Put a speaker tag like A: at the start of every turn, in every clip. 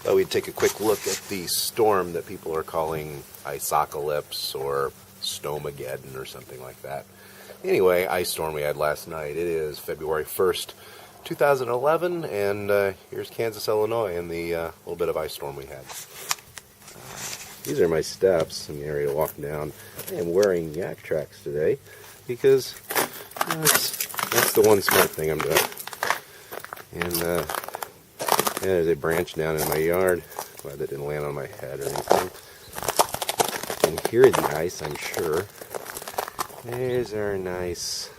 A: Thought we'd take a quick look at the storm that people are calling Isocalypse or Snowmageddon or something like that. Anyway, ice storm we had last night. It is February 1st, 2011, and here's Kansas, Illinois, and the little bit of ice storm we had. These are my steps. I'm getting ready to walk down. I am wearing yak tracks today because that's the one smart thing I'm doing. And there's a branch down in my yard. Glad that didn't land on my head or anything. You can hear the ice, I'm sure. There's our nice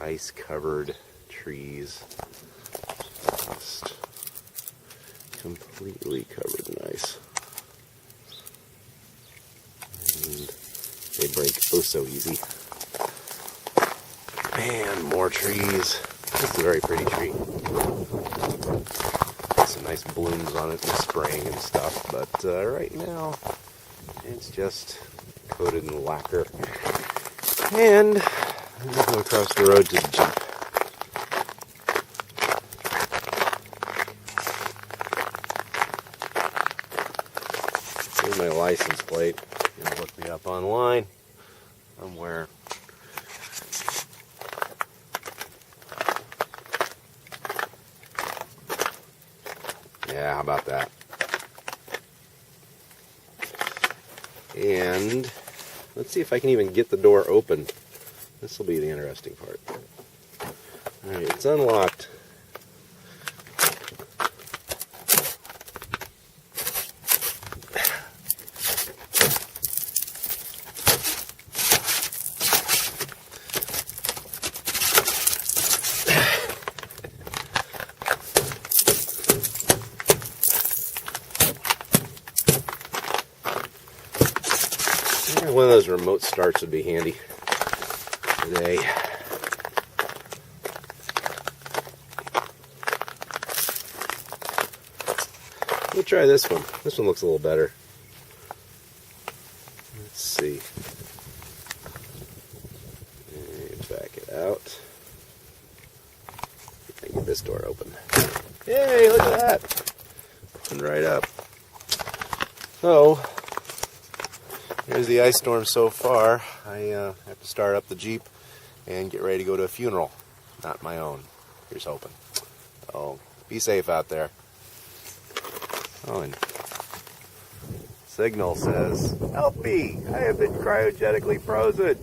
A: ice-covered trees. Just completely covered in ice. And they break oh so easy. Man, more trees. This is a very pretty tree. Got some nice blooms on it in the spring and stuff, but right now it's just coated in lacquer. And I'm going across the road to the Jeep. Here's my license plate. You can look me up online somewhere. Yeah, how about that? And let's see if I can even get the door open. This will be the interesting part. Alright, it's unlocked. One of those remote starts would be handy today. We'll try this one. This one looks a little better. Let's see. Back it out. I can get this door open. Yay, look at that. Opened right up. So, here's the ice storm so far. I have to start up the Jeep and get ready to go to a funeral. Not my own. Here's hoping. Oh, be safe out there. Oh, and signal says, "Help me! I have been cryogenically frozen."